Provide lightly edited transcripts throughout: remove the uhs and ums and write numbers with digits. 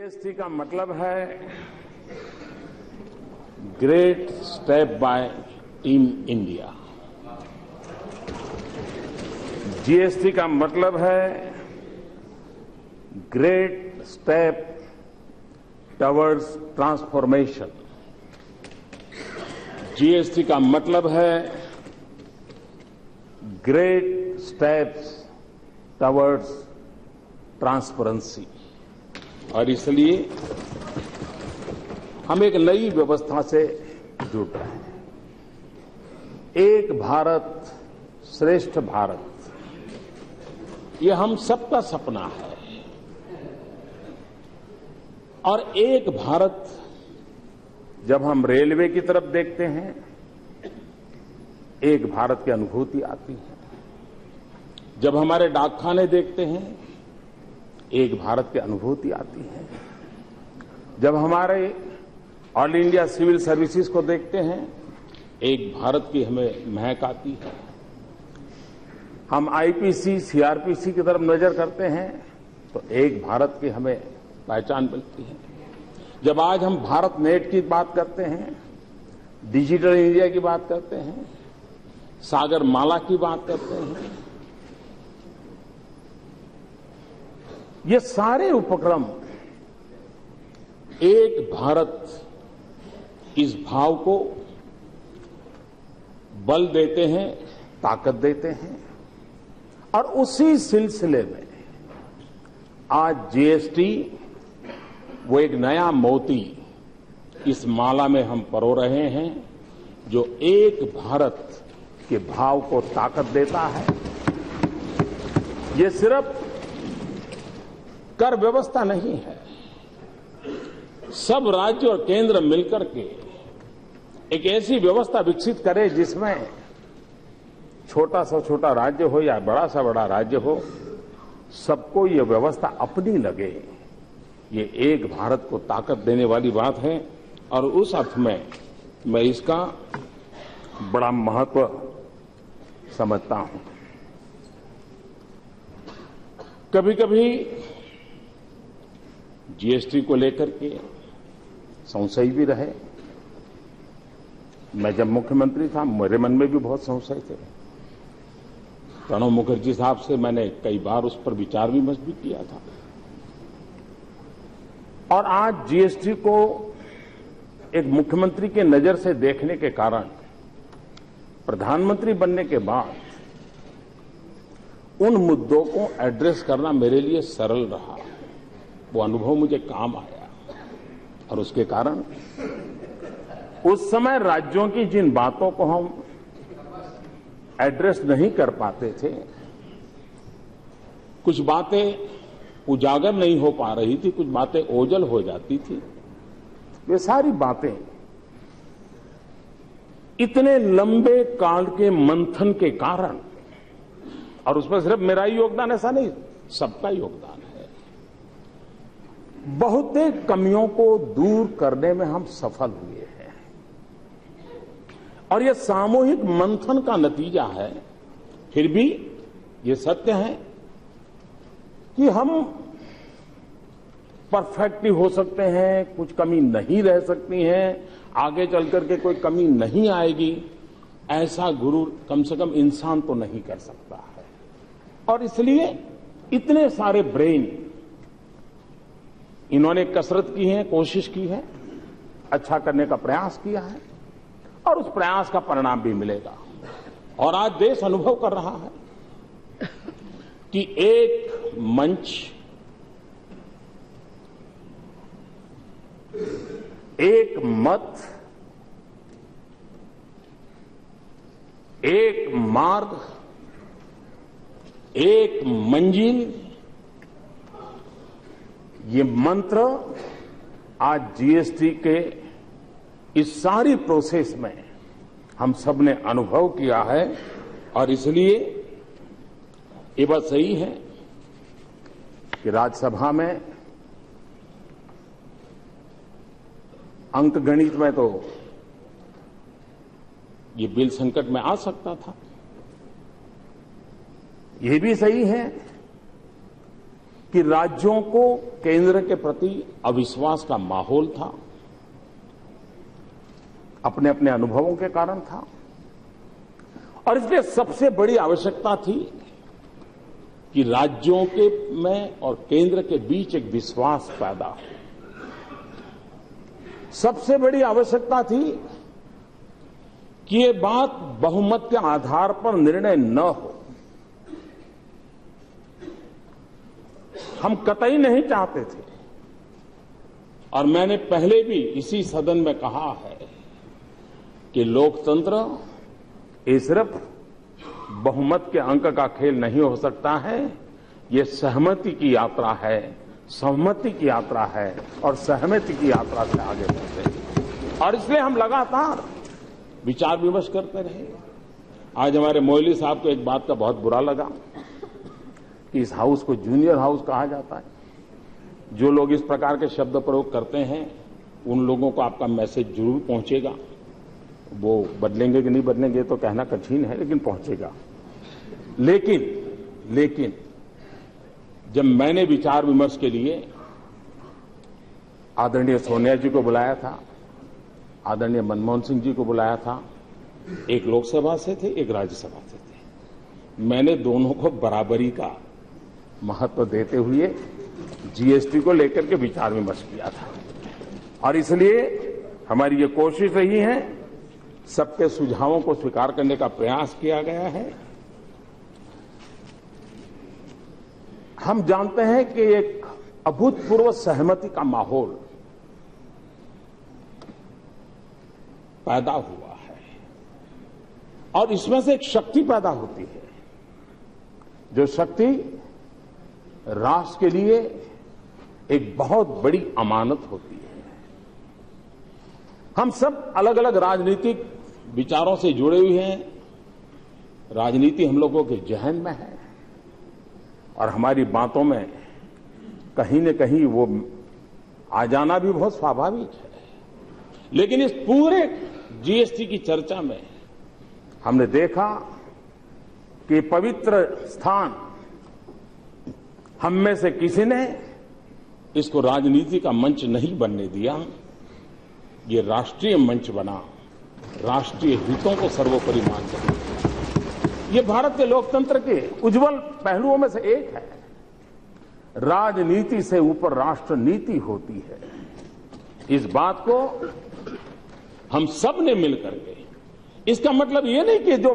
GST का मतलब है great step by team India. GST का मतलब है great step towards transformation. GST का मतलब है ग्रेट स्टेप्स टवर्ड्स ट्रांसपेरेंसी। और इसलिए हम एक नई व्यवस्था से जुड़ रहे हैं। एक भारत श्रेष्ठ भारत, ये हम सबका सपना है। और एक भारत, जब हम रेलवे की तरफ देखते हैं, एक भारत की अनुभूति आती है। जब हमारे डाकखाने देखते हैं, एक भारत की अनुभूति आती है। जब हमारे ऑल इंडिया सिविल सर्विसेज को देखते हैं, एक भारत की हमें महक आती है। हम आईपीसी, सीआरपीसी की तरफ नजर करते हैं तो एक भारत की हमें पहचान मिलती है। जब आज हम भारत नेट की बात करते हैं, डिजिटल इंडिया की बात करते हैं, सागर माला की बात करते हैं, ये सारे उपक्रम एक भारत, इस भाव को बल देते हैं, ताकत देते हैं। और उसी सिलसिले में आज जीएसटी वो एक नया मोती इस माला में हम परो रहे हैं, जो एक भारत के भाव को ताकत देता है। ये सिर्फ कर व्यवस्था नहीं है। सब राज्य और केंद्र मिलकर के एक ऐसी व्यवस्था विकसित करे जिसमें छोटा सा छोटा राज्य हो या बड़ा सा बड़ा राज्य हो, सबको ये व्यवस्था अपनी लगे। ये एक भारत को ताकत देने वाली बात है। और उस अर्थ में मैं इसका बड़ा महत्व समझता हूं। कभी कभी जीएसटी को लेकर के संशय भी रहे। मैं जब मुख्यमंत्री था, मेरे मन में भी बहुत संशय थे। प्रणब मुखर्जी साहब से मैंने कई बार उस पर विचार विमर्श भी किया था। और आज जीएसटी को एक मुख्यमंत्री के नजर से देखने के कारण, प्रधानमंत्री बनने के बाद उन मुद्दों को एड्रेस करना मेरे लिए सरल रहा। वो अनुभव मुझे काम आया। और उसके कारण उस समय राज्यों की जिन बातों को हम एड्रेस नहीं कर पाते थे, कुछ बातें उजागर नहीं हो पा रही थी, कुछ बातें ओझल हो जाती थी, वे सारी बातें इतने लंबे काल के मंथन के कारण, और उसमें सिर्फ मेरा ही योगदान ऐसा नहीं, सबका योगदान है, बहुतेरे कमियों को दूर करने में हम सफल हुए हैं। और यह सामूहिक मंथन का नतीजा है। फिर भी ये सत्य है कि हम परफेक्ट ही हो सकते हैं, कुछ कमी नहीं रह सकती है, आगे चलकर के कोई कमी नहीं आएगी, ऐसा गुरूर कम से कम इंसान तो नहीं कर सकता है। और इसलिए इतने सारे ब्रेन, इन्होंने कसरत की है, कोशिश की है, अच्छा करने का प्रयास किया है, और उस प्रयास का परिणाम भी मिलेगा। और आज देश अनुभव कर रहा है कि एक मंच, एक मत, एक मार्ग, एक मंजिल, ये मंत्र आज जीएसटी के इस सारी प्रोसेस में हम सब ने अनुभव किया है। और इसलिए ये बात सही है कि राज्यसभा में अंकगणित में तो ये बिल संकट में आ सकता था। ये भी सही है कि राज्यों को केंद्र के प्रति अविश्वास का माहौल था, अपने अपने अनुभवों के कारण था, और इसलिए सबसे बड़ी आवश्यकता थी कि राज्यों के में और केंद्र के बीच एक विश्वास पैदा हो। सबसे बड़ी आवश्यकता थी कि ये बात बहुमत के आधार पर निर्णय न हो। हम कतई नहीं चाहते थे, और मैंने पहले भी इसी सदन में कहा है कि लोकतंत्र ये सिर्फ बहुमत के अंक का खेल नहीं हो सकता है, ये सहमति की यात्रा है, सहमति की यात्रा है, और सहमति की यात्रा से आगे बढ़ते हैं। और इसलिए हम लगातार विचार विमर्श करते रहे। आज हमारे मोइली साहब को एक बात का बहुत बुरा लगा कि इस हाउस को जूनियर हाउस कहा जाता है। जो लोग इस प्रकार के शब्द प्रयोग करते हैं उन लोगों को आपका मैसेज जरूर पहुंचेगा। वो बदलेंगे कि नहीं बदलेंगे तो कहना कठिन है, लेकिन पहुंचेगा। लेकिन जब मैंने विचार विमर्श के लिए आदरणीय सोनिया जी को बुलाया था, आदरणीय मनमोहन सिंह जी को बुलाया था, एक लोकसभा से थे, एक राज्यसभा से थे, मैंने दोनों को बराबरी का महत्व देते हुए जीएसटी को लेकर के विचार विमर्श किया था। और इसलिए हमारी ये कोशिश रही है, सबके सुझावों को स्वीकार करने का प्रयास किया गया है। हम जानते हैं कि एक अभूतपूर्व सहमति का माहौल पैदा हुआ है, और इसमें से एक शक्ति पैदा होती है, जो शक्ति राष्ट्र के लिए एक बहुत बड़ी अमानत होती है। हम सब अलग अलग राजनीतिक विचारों से जुड़े हुए हैं, राजनीति हम लोगों के जहन में है, और हमारी बातों में कहीं न कहीं वो आ जाना भी बहुत स्वाभाविक है। लेकिन इस पूरे जीएसटी की चर्चा में हमने देखा कि पवित्र स्थान हम में से किसी ने इसको राजनीति का मंच नहीं बनने दिया। ये राष्ट्रीय मंच बना, राष्ट्रीय हितों को सर्वोपरि मानकर। ये भारत के लोकतंत्र के उज्जवल पहलुओं में से एक है। राजनीति से ऊपर राष्ट्र नीति होती है। इस बात को हम सब ने मिलकर के, इसका मतलब ये नहीं कि जो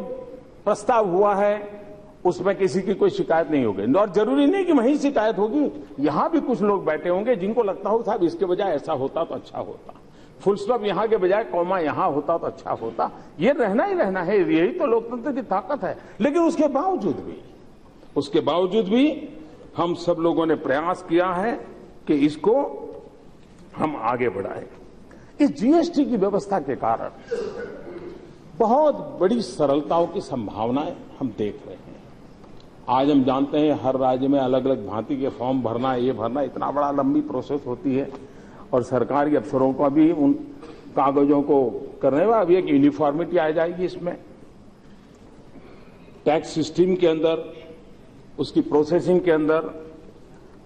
प्रस्ताव हुआ है उसमें किसी की कोई शिकायत नहीं होगी, और जरूरी नहीं कि वहीं शिकायत होगी। यहां भी कुछ लोग बैठे होंगे जिनको लगता हो साहब इसके बजाय ऐसा होता तो अच्छा होता, फुल स्टॉप यहां के बजाय कॉमा यहां होता तो अच्छा होता। ये रहना ही रहना है, यही तो लोकतंत्र की ताकत है। लेकिन उसके बावजूद भी हम सब लोगों ने प्रयास किया है कि इसको हम आगे बढ़ाएं। इस जीएसटी की व्यवस्था के कारण बहुत बड़ी सरलताओं की संभावनाएं हम देख रहे हैं। आज हम जानते हैं हर राज्य में अलग अलग भांति के फॉर्म भरना, ये भरना, इतना बड़ा लंबी प्रोसेस होती है, और सरकारी अफसरों का भी उन कागजों को करने में अभी एक यूनिफॉर्मिटी आ जाएगी। इसमें टैक्स सिस्टम के अंदर, उसकी प्रोसेसिंग के अंदर,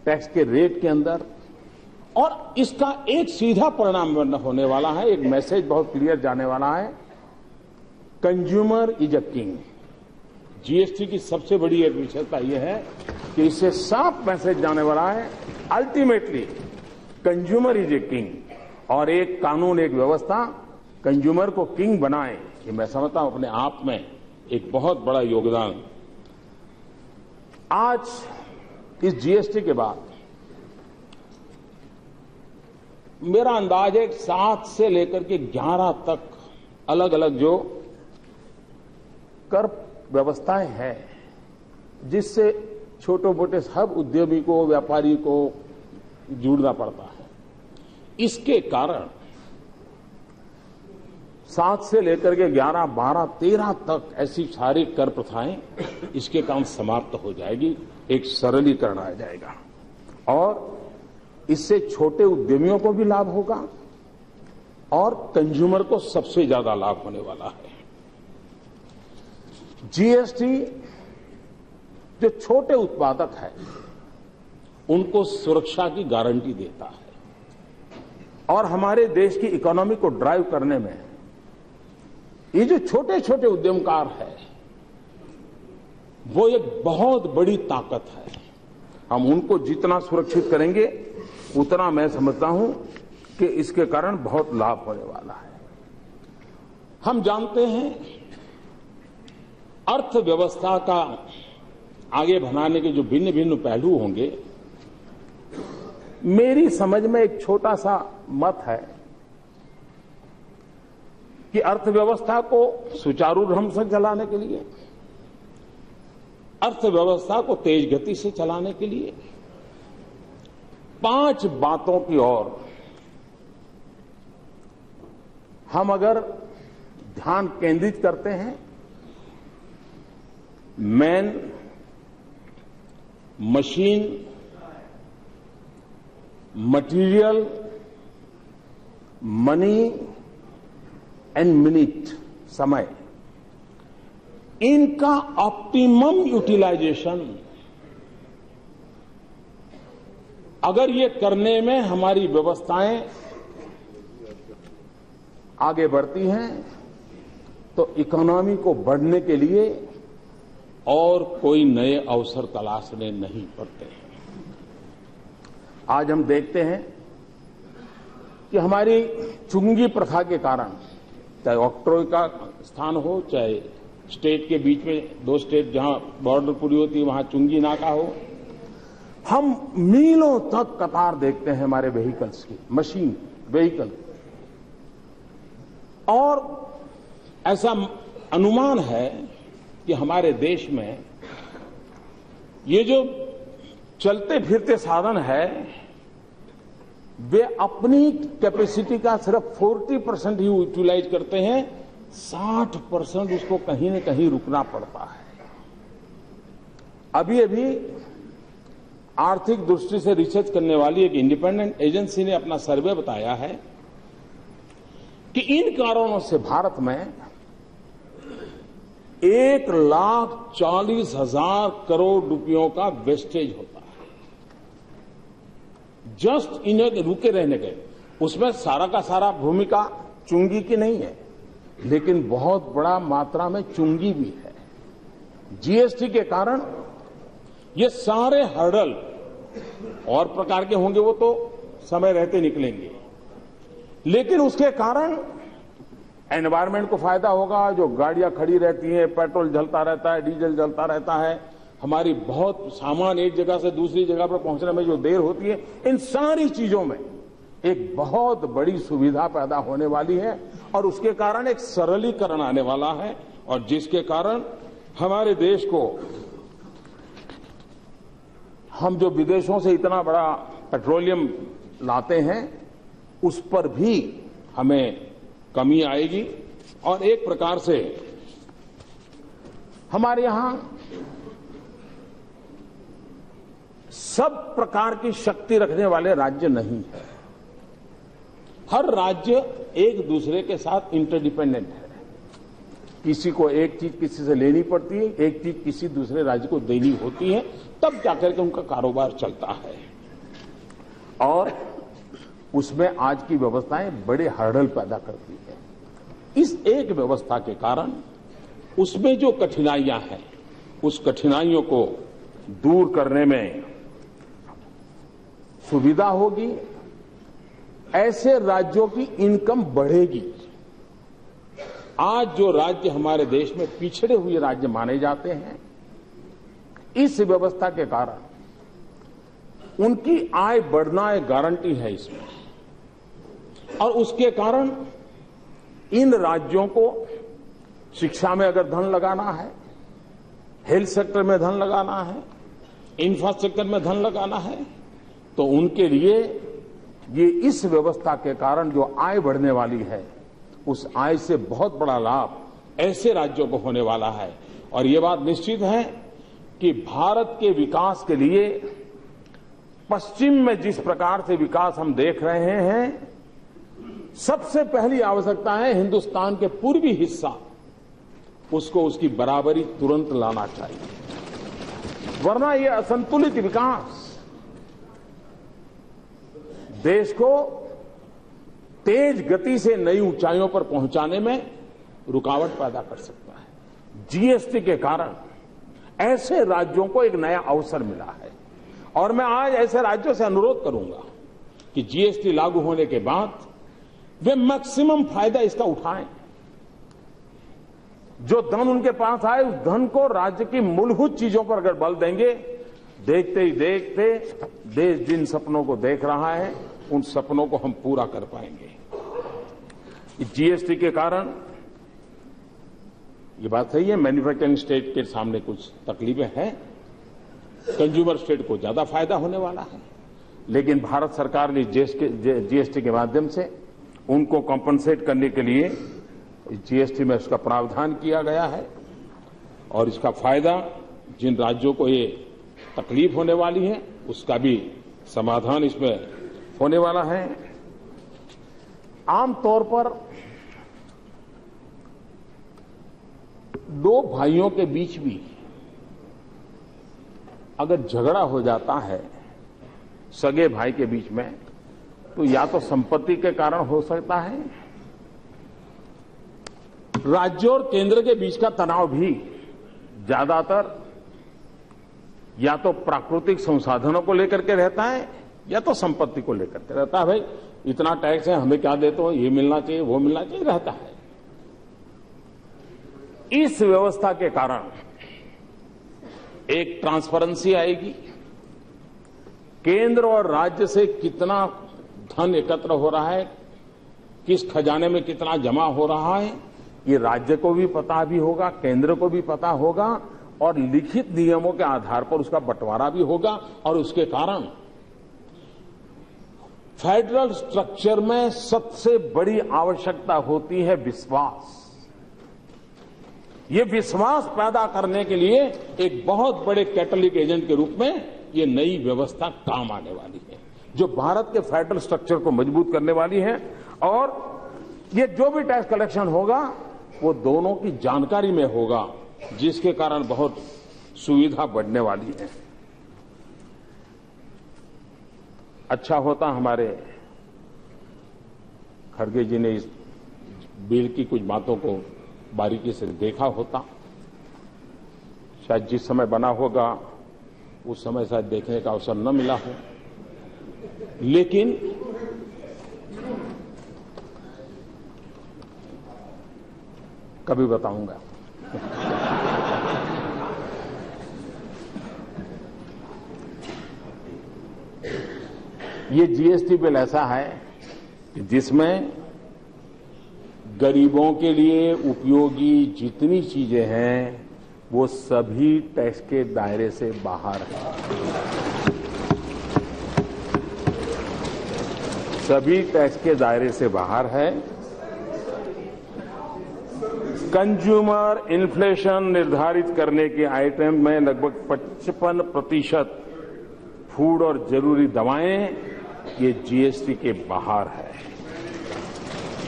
टैक्स के रेट के अंदर, और इसका एक सीधा परिणाम होने वाला है, एक मैसेज बहुत क्लियर जाने वाला है, consumer is a king. GST की सबसे बड़ी एक विशेषता यह है कि इससे साफ मैसेज जाने वाला है, ultimately consumer is a king, और एक कानून, एक व्यवस्था कंज्यूमर को किंग बनाए, ये मैं समझता हूं अपने आप में एक बहुत बड़ा योगदान। आज इस जीएसटी के बाद मेरा अंदाज है 7 से लेकर के 11 तक अलग अलग जो कर व्यवस्थाएं हैं, जिससे छोटे मोटे सब उद्यमी को, व्यापारी को जुड़ना पड़ता है। इसके कारण 7 से लेकर के 11, 12, 13 तक ऐसी सारी कर प्रथाएं इसके कारण समाप्त हो जाएगी, एक सरलीकरण आ जाएगा, और इससे छोटे उद्यमियों को भी लाभ होगा और कंज्यूमर को सबसे ज्यादा लाभ होने वाला है। जीएसटी जो छोटे उत्पादक है उनको सुरक्षा की गारंटी देता है और हमारे देश की इकोनॉमी को ड्राइव करने में ये जो छोटे छोटे उद्यमकार है वो एक बहुत बड़ी ताकत है। हम उनको जितना सुरक्षित करेंगे उतना मैं समझता हूं कि इसके कारण बहुत लाभ होने वाला है। हम जानते हैं अर्थव्यवस्था का आगे बढ़ाने के जो भिन्न भिन्न पहलू होंगे, मेरी समझ में एक छोटा सा मत है कि अर्थव्यवस्था को सुचारू ढंग से चलाने के लिए, अर्थव्यवस्था को तेज गति से चलाने के लिए 5 बातों की ओर हम अगर ध्यान केंद्रित करते हैं, man, machine, material, money and minute, समय, इनका ऑप्टिमम यूटिलाइजेशन अगर ये करने में हमारी व्यवस्थाएं आगे बढ़ती हैं तो इकोनॉमी को बढ़ने के लिए और कोई नए अवसर तलाशने नहीं पड़ते हैं। आज हम देखते हैं कि हमारी चुंगी प्रथा के कारण, चाहे ऑक्ट्रोय का स्थान हो, चाहे स्टेट के बीच में 2 स्टेट जहां बॉर्डर पूरी होती है वहां चुंगी नाका हो, हम मीलों तक कतार देखते हैं हमारे व्हीकल्स की, मशीन व्हीकल। और ऐसा अनुमान है कि हमारे देश में ये जो चलते फिरते साधन है वे अपनी कैपेसिटी का सिर्फ 40% ही यूटिलाइज करते हैं, 60% उसको कहीं न कहीं रुकना पड़ता है। अभी अभी आर्थिक दृष्टि से रिसर्च करने वाली एक इंडिपेंडेंट एजेंसी ने अपना सर्वे बताया है कि इन कारणों से भारत में 1,40,000 करोड़ रुपयों का वेस्टेज होता है, जस्ट इन्हें रुके रहने के। उसमें सारा का सारा भूमिका चुंगी की नहीं है, लेकिन बहुत बड़ा मात्रा में चुंगी भी है। जीएसटी के कारण ये सारे हर्डल और प्रकार के होंगे, वो तो समय रहते निकलेंगे, लेकिन उसके कारण एनवायरमेंट को फायदा होगा। जो गाड़ियां खड़ी रहती हैं, पेट्रोल जलता रहता है, डीजल जलता रहता है, हमारी बहुत सामान एक जगह से दूसरी जगह पर पहुंचने में जो देर होती है, इन सारी चीजों में एक बहुत बड़ी सुविधा पैदा होने वाली है और उसके कारण एक सरलीकरण आने वाला है, और जिसके कारण हमारे देश को, हम जो विदेशों से इतना बड़ा पेट्रोलियम लाते हैं उस पर भी हमें कमी आएगी। और एक प्रकार से हमारे यहां सब प्रकार की शक्ति रखने वाले राज्य नहीं है। हर राज्य एक दूसरे के साथ इंटरडिपेंडेंट है। किसी को एक चीज किसी से लेनी पड़ती है, एक चीज किसी दूसरे राज्य को देनी होती है, तब जाकर के उनका कारोबार चलता है। और उसमें आज की व्यवस्थाएं बड़े हर्डल पैदा करती है। इस एक व्यवस्था के कारण उसमें जो कठिनाइयां हैं, उस कठिनाइयों को दूर करने में सुविधा होगी, ऐसे राज्यों की इनकम बढ़ेगी। आज जो राज्य हमारे देश में पिछड़े हुए राज्य माने जाते हैं, इस व्यवस्था के कारण उनकी आय बढ़ना एक गारंटी है इसमें, और उसके कारण इन राज्यों को शिक्षा में अगर धन लगाना है, हेल्थ सेक्टर में धन लगाना है, इंफ्रास्ट्रक्चर में धन लगाना है, तो उनके लिए ये इस व्यवस्था के कारण जो आय बढ़ने वाली है, उस आय से बहुत बड़ा लाभ ऐसे राज्यों को होने वाला है। और ये बात निश्चित है कि भारत के विकास के लिए पश्चिम में जिस प्रकार से विकास हम देख रहे हैं, सबसे पहली आवश्यकता है हिंदुस्तान के पूर्वी हिस्सा, उसको उसकी बराबरी तुरंत लाना चाहिए, वरना ये असंतुलित विकास देश को तेज गति से नई ऊंचाइयों पर पहुंचाने में रुकावट पैदा कर सकता है। जीएसटी के कारण ऐसे राज्यों को एक नया अवसर मिला है और मैं आज ऐसे राज्यों से अनुरोध करूंगा कि जीएसटी लागू होने के बाद वे मैक्सिमम फायदा इसका उठाएं। जो धन उनके पास आए उस धन को राज्य की मूलभूत चीजों पर अगर बल देंगे, देखते ही देखते देश जिन सपनों को देख रहा है उन सपनों को हम पूरा कर पाएंगे। जीएसटी के कारण ये बात सही है, मैन्युफैक्चरिंग स्टेट के सामने कुछ तकलीफें हैं, कंज्यूमर स्टेट को ज्यादा फायदा होने वाला है, लेकिन भारत सरकार ने जीएसटी के माध्यम से उनको कॉम्पनसेट करने के लिए जीएसटी में इसका प्रावधान किया गया है और इसका फायदा जिन राज्यों को ये तकलीफ होने वाली है उसका भी समाधान इसमें होने वाला है। आमतौर पर दो भाइयों के बीच भी अगर झगड़ा हो जाता है सगे भाई के बीच में, तो या तो संपत्ति के कारण हो सकता है, राज्य और केंद्र के बीच का तनाव भी ज्यादातर या तो प्राकृतिक संसाधनों को लेकर के रहता है या तो संपत्ति को लेकर के रहता है। भाई इतना टैक्स है, हमें क्या देते हो, ये मिलना चाहिए, वो मिलना चाहिए, रहता है। इस व्यवस्था के कारण एक ट्रांसपेरेंसी आएगी, केंद्र और राज्य से कितना धन एकत्र हो रहा है, किस खजाने में कितना जमा हो रहा है, ये राज्य को भी पता भी होगा, केंद्र को भी पता होगा और लिखित नियमों के आधार पर उसका बंटवारा भी होगा और उसके कारण फेडरल स्ट्रक्चर में सबसे बड़ी आवश्यकता होती है विश्वास। ये विश्वास पैदा करने के लिए एक बहुत बड़े कैटलिक एजेंट के रूप में ये नई व्यवस्था काम आने वाली है, जो भारत के फेडरल स्ट्रक्चर को मजबूत करने वाली है। और ये जो भी टैक्स कलेक्शन होगा वो दोनों की जानकारी में होगा, जिसके कारण बहुत सुविधा बढ़ने वाली है। अच्छा होता हमारे खड़गे जी ने इस बिल की कुछ बातों को बारीकी से देखा होता, शायद जिस समय बना होगा उस समय शायद देखने का अवसर न मिला हो, लेकिन कभी बताऊंगा। ये जीएसटी बिल ऐसा है कि जिसमें गरीबों के लिए उपयोगी जितनी चीजें हैं वो सभी टैक्स के दायरे से बाहर है। सभी टैक्स के दायरे से बाहर है। कंज्यूमर इन्फ्लेशन निर्धारित करने के आइटम में लगभग 55% फूड और जरूरी दवाएं ये जीएसटी के बाहर है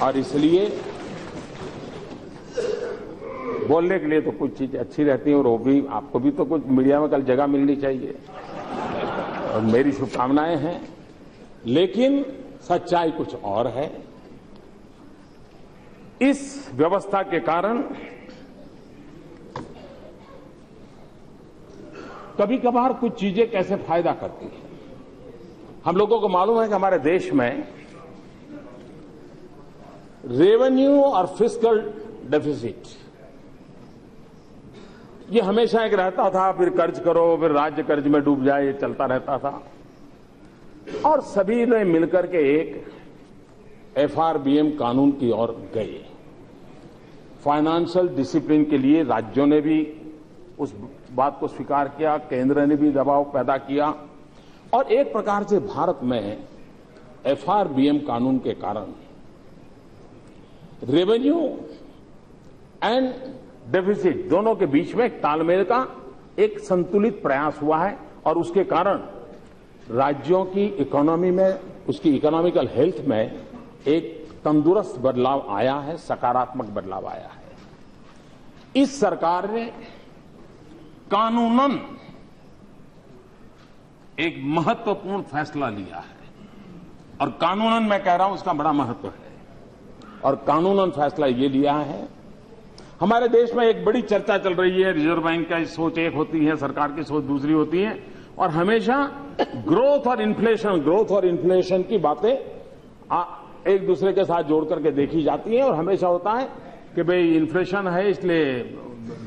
और इसलिए बोलने के लिए तो कुछ चीज अच्छी रहती है और वो भी आपको भी तो कुछ मीडिया में कल जगह मिलनी चाहिए और मेरी शुभकामनाएं हैं, लेकिन सच्चाई कुछ और है। इस व्यवस्था के कारण कभी कभार कुछ चीजें कैसे फायदा करती हैं। हम लोगों को मालूम है कि हमारे देश में रेवेन्यू और फिस्कल डेफिसिट ये हमेशा एक रहता था, फिर कर्ज करो, फिर राज्य कर्ज में डूब जाए, ये चलता रहता था। और सभी ने मिलकर के एक एफआरबीएम कानून की ओर गए। फाइनेंशियल डिसिप्लिन के लिए राज्यों ने भी उस बात को स्वीकार किया, केंद्र ने भी दबाव पैदा किया और एक प्रकार से भारत में एफआरबीएम कानून के कारण रेवेन्यू एंड डेफिसिट दोनों के बीच में एक तालमेल का एक संतुलित प्रयास हुआ है और उसके कारण राज्यों की इकोनॉमी में, उसकी इकोनॉमिकल हेल्थ में एक तंदुरुस्त बदलाव आया है, सकारात्मक बदलाव आया है। इस सरकार ने कानूनन एक महत्वपूर्ण फैसला लिया है। और कानूनन मैं कह रहा हूं उसका बड़ा महत्व है। और कानूनन फैसला ये लिया है। हमारे देश में एक बड़ी चर्चा चल रही है, रिजर्व बैंक की सोच एक होती है, सरकार की सोच दूसरी होती है, और हमेशा ग्रोथ और इन्फ्लेशन की बातें एक दूसरे के साथ जोड़ करके देखी जाती है। और हमेशा होता है कि भाई इन्फ्लेशन है इसलिए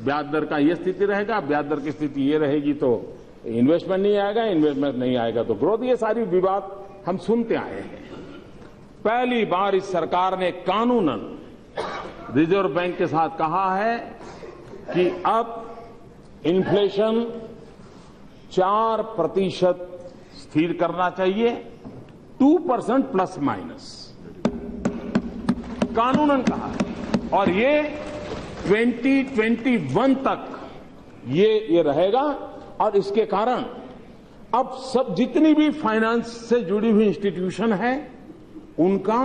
ब्याज दर का ये स्थिति रहेगा, ब्याज दर की स्थिति ये रहेगी तो इन्वेस्टमेंट नहीं आएगा, इन्वेस्टमेंट नहीं आएगा तो ग्रोथ, ये सारी विवाद हम सुनते आए हैं। पहली बार इस सरकार ने कानूनन रिजर्व बैंक के साथ कहा है कि अब इन्फ्लेशन 4% स्थिर करना चाहिए, 2% प्लस माइनस कानूनन कहा है। और ये 2021 तक ये रहेगा। और इसके कारण अब सब जितनी भी फाइनेंस से जुड़ी हुई इंस्टीट्यूशन है उनका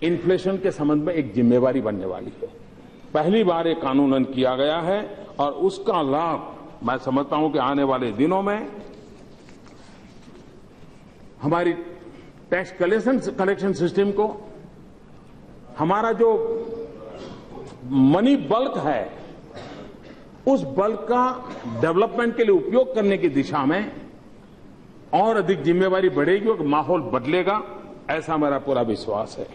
इन्फ्लेशन के संबंध में एक जिम्मेवारी बनने वाली है। पहली बार ये कानूनन किया गया है और उसका लाभ मैं समझता हूं कि आने वाले दिनों में हमारी टैक्स कलेक्शन सिस्टम को, हमारा जो मनी बल्क है उस बल्क का डेवलपमेंट के लिए उपयोग करने की दिशा में और अधिक जिम्मेवारी बढ़ेगी और माहौल बदलेगा, ऐसा मेरा पूरा विश्वास है।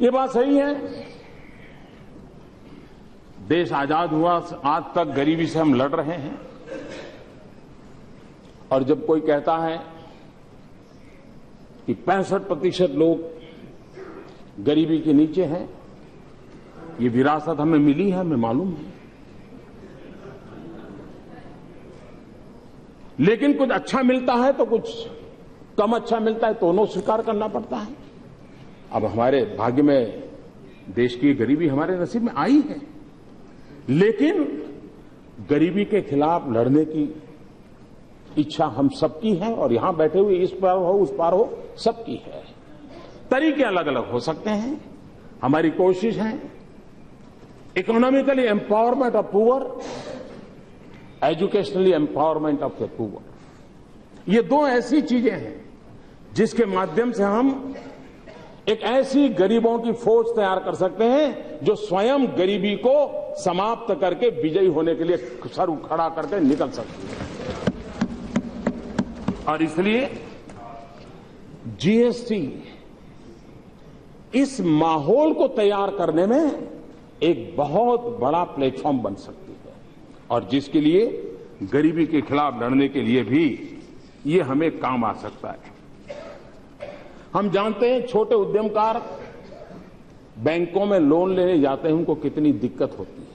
ये बात सही है, देश आजाद हुआ आज तक गरीबी से हम लड़ रहे हैं। और जब कोई कहता है कि 65% लोग गरीबी के नीचे हैं, ये विरासत हमें मिली है, हमें मालूम है। लेकिन कुछ अच्छा मिलता है तो कुछ कम अच्छा मिलता है, दोनों स्वीकार करना पड़ता है। अब हमारे भाग्य में देश की गरीबी हमारे नसीब में आई है, लेकिन गरीबी के खिलाफ लड़ने की इच्छा हम सबकी है और यहां बैठे हुए इस पार हो उस पार हो सबकी है। तरीके अलग अलग हो सकते हैं। हमारी कोशिश है economically empowerment of poor, educationally empowerment of the poor. ये दो ऐसी चीजें हैं जिसके माध्यम से हम एक ऐसी गरीबों की फौज तैयार कर सकते हैं जो स्वयं गरीबी को समाप्त करके विजयी होने के लिए सर खड़ा करके निकल सकती है। और इसलिए जीएसटी इस माहौल को तैयार करने में एक बहुत बड़ा प्लेटफॉर्म बन सकती है और जिसके लिए गरीबी के खिलाफ लड़ने के लिए भी ये हमें काम आ सकता है। हम जानते हैं छोटे उद्यमकार बैंकों में लोन लेने जाते हैं, उनको कितनी दिक्कत होती है।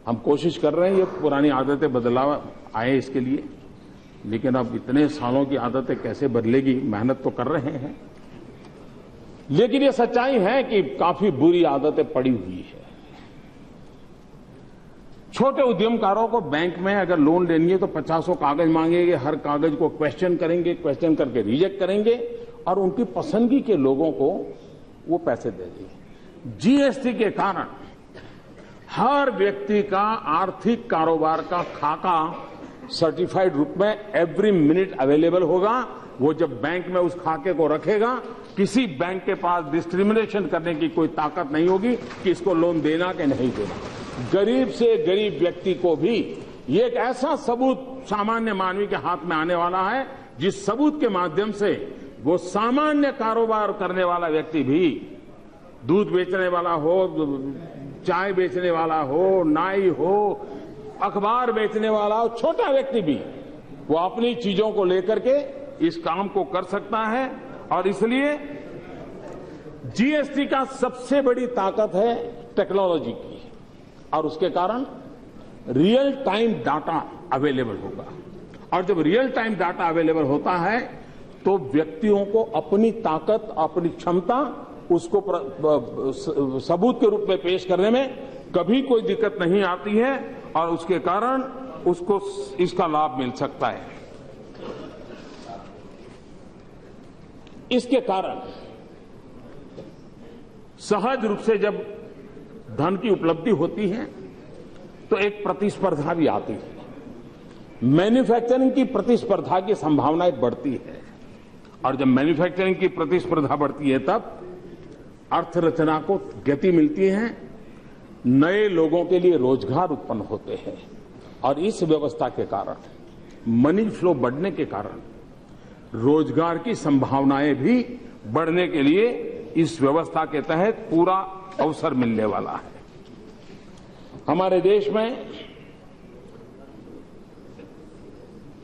हम कोशिश कर रहे हैं ये पुरानी आदतें बदलाव आए इसके लिए, लेकिन अब इतने सालों की आदतें कैसे बदलेगी, मेहनत तो कर रहे हैं। लेकिन ये सच्चाई है कि काफी बुरी आदतें पड़ी हुई है। छोटे उद्यमकारों को बैंक में अगर लोन लेनी है तो 50 कागज मांगेंगे, हर कागज को क्वेश्चन करेंगे, क्वेश्चन करके रिजेक्ट करेंगे और उनकी पसंदगी के लोगों को वो पैसे दे देंगे। जीएसटी के कारण हर व्यक्ति का आर्थिक कारोबार का खाका सर्टिफाइड रूप में एवरी मिनट अवेलेबल होगा। वो जब बैंक में उस खाके को रखेगा, किसी बैंक के पास डिस्क्रिमिनेशन करने की कोई ताकत नहीं होगी कि इसको लोन देना कि नहीं देना। गरीब से गरीब व्यक्ति को भी ये एक ऐसा सबूत सामान्य मानवी के हाथ में आने वाला है जिस सबूत के माध्यम से वो सामान्य कारोबार करने वाला व्यक्ति भी, दूध बेचने वाला हो, चाय बेचने वाला हो, नाई हो, अखबार बेचने वाला हो, छोटा व्यक्ति भी वो अपनी चीजों को लेकर के इस काम को कर सकता है। और इसलिए जीएसटी का सबसे बड़ी ताकत है टेक्नोलॉजी की और उसके कारण रियल टाइम डाटा अवेलेबल होगा। और जब रियल टाइम डाटा अवेलेबल होता है तो व्यक्तियों को अपनी ताकत, अपनी क्षमता उसको सबूत के रूप में पेश करने में कभी कोई दिक्कत नहीं आती है और उसके कारण उसको इसका लाभ मिल सकता है। इसके कारण सहज रूप से जब धन की उपलब्धि होती है तो एक प्रतिस्पर्धा भी आती है। मैन्युफैक्चरिंग की प्रतिस्पर्धा की संभावनाएं बढ़ती है और जब मैन्युफैक्चरिंग की प्रतिस्पर्धा बढ़ती है तब अर्थरचना को गति मिलती है, नए लोगों के लिए रोजगार उत्पन्न होते हैं और इस व्यवस्था के कारण मनी फ्लो बढ़ने के कारण रोजगार की संभावनाएं भी बढ़ने के लिए इस व्यवस्था के तहत पूरा अवसर मिलने वाला है। हमारे देश में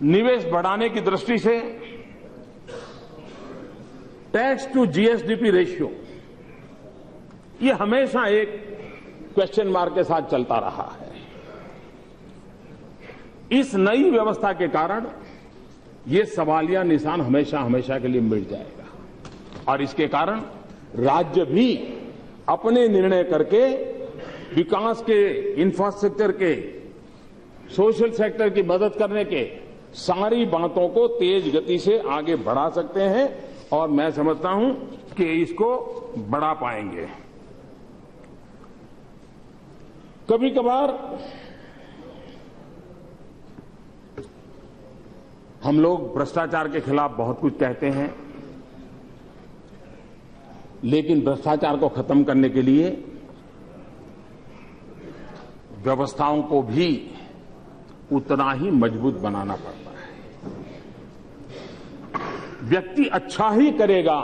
निवेश बढ़ाने की दृष्टि से टैक्स टू जीएसडीपी रेशियो ये हमेशा एक क्वेश्चन मार्क के साथ चलता रहा है। इस नई व्यवस्था के कारण ये सवालिया निशान हमेशा हमेशा के लिए मिट जाएगा और इसके कारण राज्य भी अपने निर्णय करके विकास के, इंफ्रास्ट्रक्चर के, सोशल सेक्टर की मदद करने के सारी बातों को तेज गति से आगे बढ़ा सकते हैं और मैं समझता हूं कि इसको बढ़ा पाएंगे। कभी कभार हम लोग भ्रष्टाचार के खिलाफ बहुत कुछ कहते हैं, लेकिन भ्रष्टाचार को खत्म करने के लिए व्यवस्थाओं को भी उतना ही मजबूत बनाना पड़ता है। व्यक्ति अच्छा ही करेगा,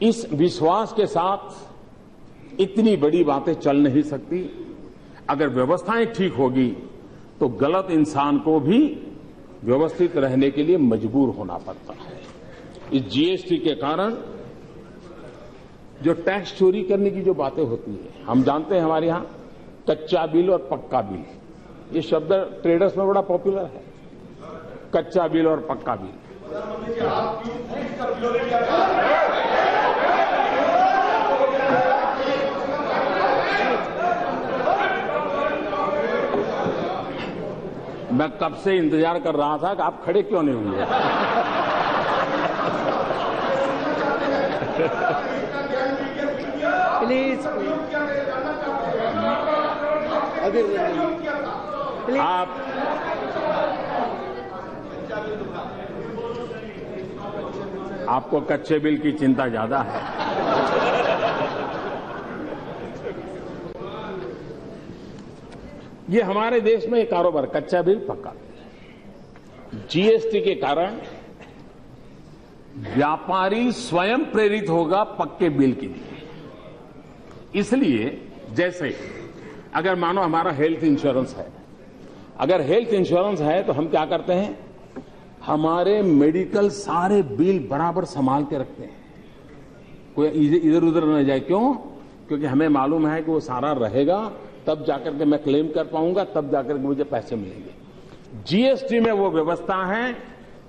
इस विश्वास के साथ इतनी बड़ी बातें चल नहीं सकती। अगर व्यवस्थाएं ठीक होगी तो गलत इंसान को भी व्यवस्थित रहने के लिए मजबूर होना पड़ता है। इस जीएसटी के कारण जो टैक्स चोरी करने की जो बातें होती है, हम जानते हैं हमारे यहां कच्चा बिल और पक्का बिल, ये शब्द ट्रेडर्स में बड़ा पॉपुलर है, कच्चा बिल और पक्का बिल। मैं कब से इंतजार कर रहा था कि आप खड़े क्यों नहीं हुए। प्लीज आप आपको कच्चे बिल की चिंता ज्यादा है। ये हमारे देश में एक कारोबार कच्चा बिल पक्का बिल, जीएसटी के कारण व्यापारी स्वयं प्रेरित होगा पक्के बिल के लिए। इसलिए जैसे अगर मानो हमारा हेल्थ इंश्योरेंस है, अगर हेल्थ इंश्योरेंस है तो हम क्या करते हैं, हमारे मेडिकल सारे बिल बराबर संभाल के रखते हैं, कोई इधर उधर न जाए। क्यों? क्योंकि हमें मालूम है कि वो सारा रहेगा, तब जाकर के मैं क्लेम कर पाऊंगा, तब जाकर के मुझे पैसे मिलेंगे। जीएसटी में वो व्यवस्था है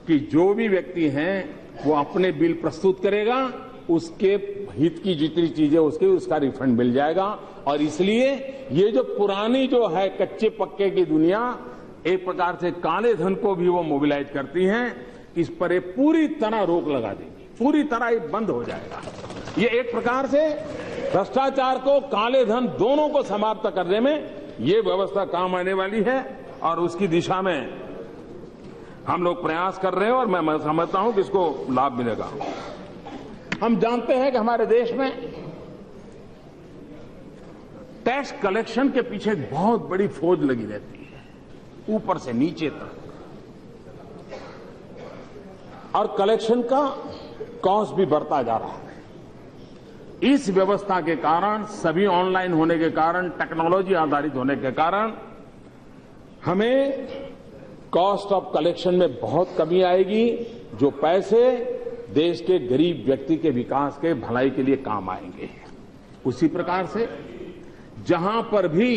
कि जो भी व्यक्ति हैं वो अपने बिल प्रस्तुत करेगा, उसके हित की जितनी चीजें उसका रिफंड मिल जाएगा। और इसलिए ये जो पुरानी जो है कच्चे पक्के की दुनिया एक प्रकार से काले धन को भी वो मोबिलाइज करती है, इस पर ये पूरी तरह रोक लगा देगी, पूरी तरह ये बंद हो जाएगा। ये एक प्रकार से भ्रष्टाचार को, काले धन दोनों को समाप्त करने में ये व्यवस्था काम आने वाली है और उसकी दिशा में हम लोग प्रयास कर रहे हैं और मैं समझता हूं कि इसको लाभ मिलेगा। हम जानते हैं कि हमारे देश में टैक्स कलेक्शन के पीछे बहुत बड़ी फौज लगी रहती है, ऊपर से नीचे तक, और कलेक्शन का कॉस्ट भी बढ़ता जा रहा है। इस व्यवस्था के कारण, सभी ऑनलाइन होने के कारण, टेक्नोलॉजी आधारित होने के कारण हमें कॉस्ट ऑफ कलेक्शन में बहुत कमी आएगी, जो पैसे देश के गरीब व्यक्ति के विकास के, भलाई के लिए काम आएंगे। उसी प्रकार से जहां पर भी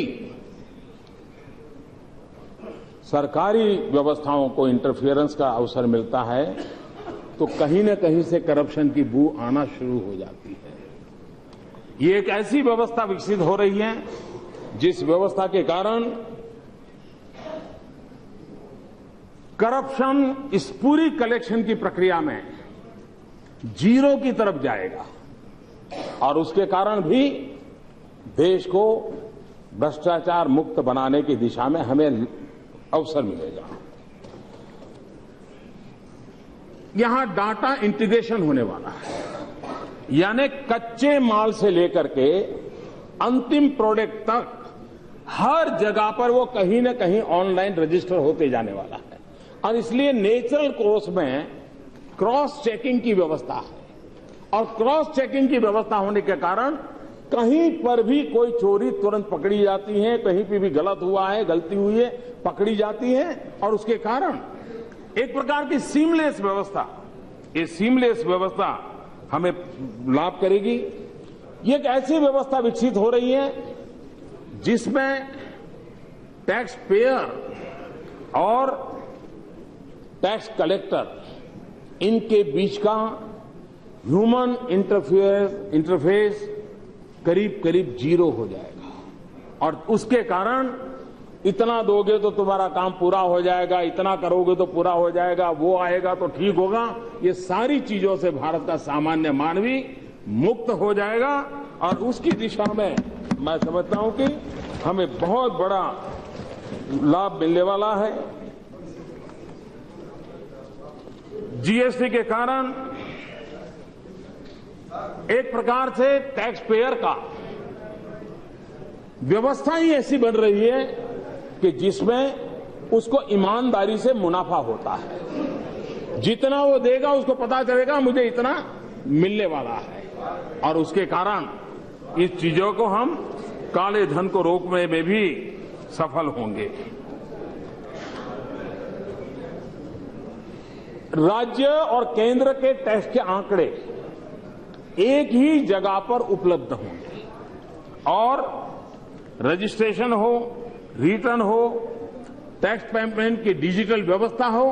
सरकारी व्यवस्थाओं को इंटरफियरेंस का अवसर मिलता है तो कहीं न कहीं से करप्शन की बू आना शुरू हो जाती है। ये एक ऐसी व्यवस्था विकसित हो रही है जिस व्यवस्था के कारण करप्शन इस पूरी कलेक्शन की प्रक्रिया में जीरो की तरफ जाएगा और उसके कारण भी देश को भ्रष्टाचार मुक्त बनाने की दिशा में हमें अवसर मिलेगा। यहां डाटा इंटीग्रेशन होने वाला है, यानी कच्चे माल से लेकर के अंतिम प्रोडक्ट तक हर जगह पर वो कहीं न कहीं ऑनलाइन रजिस्टर होते जाने वाला है। और इसलिए नेचुरल कोर्स में क्रॉस चेकिंग की व्यवस्था है, और क्रॉस चेकिंग की व्यवस्था होने के कारण कहीं पर भी कोई चोरी तुरंत पकड़ी जाती है, कहीं पर भी गलत हुआ है, गलती हुई है, पकड़ी जाती है, और उसके कारण एक प्रकार की सीमलेस व्यवस्था, ये सीमलेस व्यवस्था हमें लाभ करेगी। ये एक ऐसी व्यवस्था विकसित हो रही है जिसमें टैक्स पेयर और टैक्स कलेक्टर इनके बीच का ह्यूमन इंटरफेस करीब करीब जीरो हो जाएगा, और उसके कारण इतना दोगे तो तुम्हारा काम पूरा हो जाएगा, इतना करोगे तो पूरा हो जाएगा, वो आएगा तो ठीक होगा, ये सारी चीजों से भारत का सामान्य मानवी मुक्त हो जाएगा। और उसकी दिशा में मैं समझता हूं कि हमें बहुत बड़ा लाभ मिलने वाला है। जीएसटी के कारण एक प्रकार से टैक्स पेयर का व्यवस्था ही ऐसी बन रही है कि जिसमें उसको ईमानदारी से मुनाफा होता है। जितना वो देगा उसको पता चलेगा मुझे इतना मिलने वाला है, और उसके कारण इस चीजों को हम काले धन को रोकने में भी सफल होंगे। राज्य और केंद्र के टैक्स के आंकड़े एक ही जगह पर उपलब्ध होंगे, और रजिस्ट्रेशन हो, रिटर्न हो, टैक्स पेमेंट की डिजिटल व्यवस्था हो,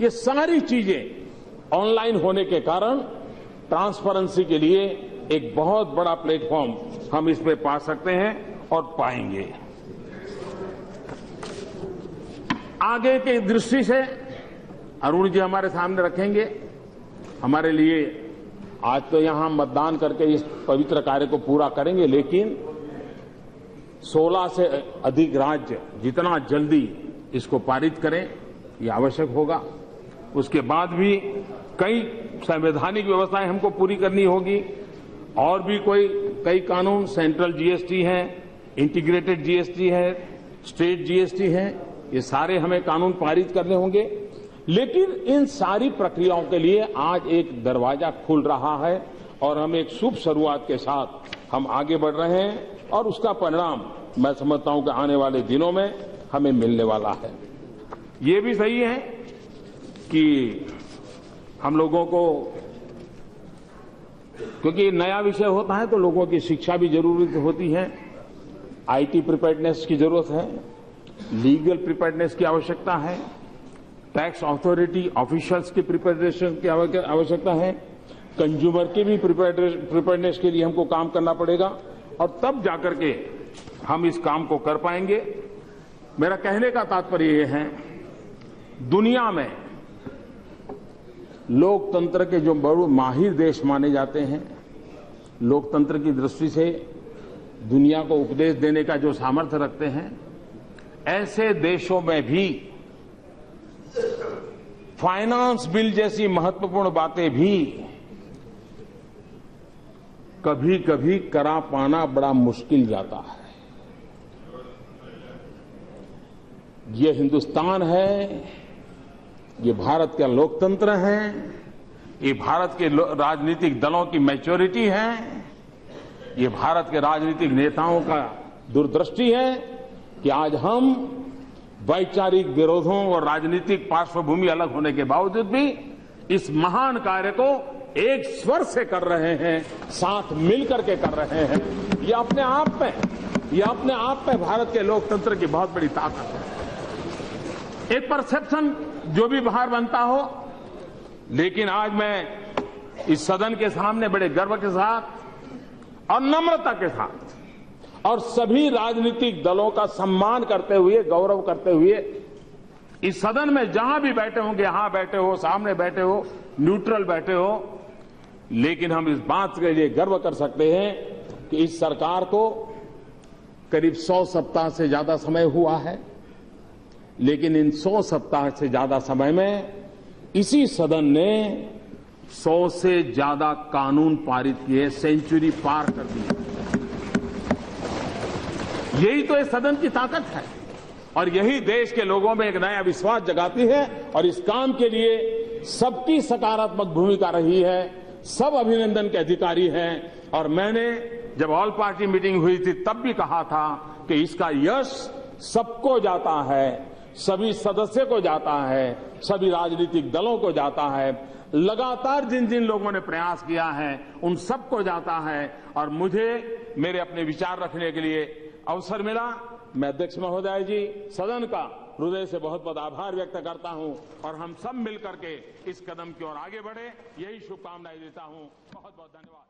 ये सारी चीजें ऑनलाइन होने के कारण ट्रांसपेरेंसी के लिए एक बहुत बड़ा प्लेटफॉर्म हम इसमें पा सकते हैं और पाएंगे। आगे की दृष्टि से अरुण जी हमारे सामने रखेंगे। हमारे लिए आज तो यहां मतदान करके इस पवित्र कार्य को पूरा करेंगे, लेकिन 16 से अधिक राज्य जितना जल्दी इसको पारित करें ये आवश्यक होगा। उसके बाद भी कई संवैधानिक व्यवस्थाएं हमको पूरी करनी होगी, और भी कई कानून, सेंट्रल जीएसटी है, इंटीग्रेटेड जीएसटी है, स्टेट जीएसटी है, ये सारे हमें कानून पारित करने होंगे। लेकिन इन सारी प्रक्रियाओं के लिए आज एक दरवाजा खुल रहा है, और हम एक शुभ शुरुआत के साथ हम आगे बढ़ रहे हैं, और उसका परिणाम मैं समझता हूं कि आने वाले दिनों में हमें मिलने वाला है। ये भी सही है कि हम लोगों को, क्योंकि नया विषय होता है तो लोगों की शिक्षा भी जरूरी होती है, आईटी प्रिपेयर्डनेस की जरूरत है, लीगल प्रिपेयर्डनेस की आवश्यकता है, टैक्स अथॉरिटी ऑफिशियल्स की प्रिपेयर्डनेस की आवश्यकता है, कंज्यूमर की भी प्रिपेयर्डनेस के लिए हमको काम करना पड़ेगा, और तब जाकर के हम इस काम को कर पाएंगे। मेरा कहने का तात्पर्य यह है, दुनिया में लोकतंत्र के जो बड़े माहिर देश माने जाते हैं, लोकतंत्र की दृष्टि से दुनिया को उपदेश देने का जो सामर्थ्य रखते हैं, ऐसे देशों में भी फाइनेंस बिल जैसी महत्वपूर्ण बातें भी कभी कभी करा पाना बड़ा मुश्किल जाता है। ये हिंदुस्तान है, ये भारत का लोकतंत्र है, ये भारत के राजनीतिक दलों की मैच्योरिटी है, ये भारत के राजनीतिक नेताओं का दूरदृष्टि है कि आज हम वैचारिक विरोधों और राजनीतिक पार्श्वभूमि अलग होने के बावजूद भी इस महान कार्य को एक स्वर से कर रहे हैं, साथ मिलकर के कर रहे हैं। ये अपने आप में भारत के लोकतंत्र की बहुत बड़ी ताकत है। एक परसेप्शन जो भी बाहर बनता हो, लेकिन आज मैं इस सदन के सामने बड़े गर्व के साथ और नम्रता के साथ और सभी राजनीतिक दलों का सम्मान करते हुए, गौरव करते हुए, इस सदन में जहां भी बैठे होंगे, यहां बैठे हो, सामने बैठे हो, न्यूट्रल बैठे हो, लेकिन हम इस बात के लिए गर्व कर सकते हैं कि इस सरकार को करीब 100 सप्ताह से ज्यादा समय हुआ है, लेकिन इन 100 सप्ताह से ज्यादा समय में इसी सदन ने 100 से ज्यादा कानून पारित किए, सेंचुरी पार कर दी। यही तो इस सदन की ताकत है और यही देश के लोगों में एक नया विश्वास जगाती है और इस काम के लिए सबकी सकारात्मक भूमिका रही है। सब अभिनंदन के अधिकारी हैं और मैंने जब ऑल पार्टी मीटिंग हुई थी तब भी कहा था कि इसका यश सबको जाता है, सभी सदस्य को जाता है, सभी राजनीतिक दलों को जाता है। लगातार जिन जिन लोगों ने प्रयास किया है उन सबको जाता है और मुझे मेरे अपने विचार रखने के लिए अवसर मिला। मैं अध्यक्ष महोदय जी, सदन का हृदय से बहुत बहुत आभार व्यक्त करता हूं और हम सब मिलकर के इस कदम की ओर आगे बढ़े, यही शुभकामनाएं देता हूं। बहुत बहुत धन्यवाद।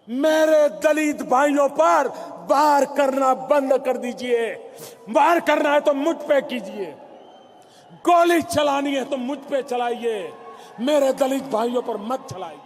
मेरे दलित भाइयों पर वार करना बंद कर दीजिए। वार करना है तो मुझ पे कीजिए, गोली चलानी है तो मुझ पे चलाइए, मेरे दलित भाइयों पर मत चलाइए।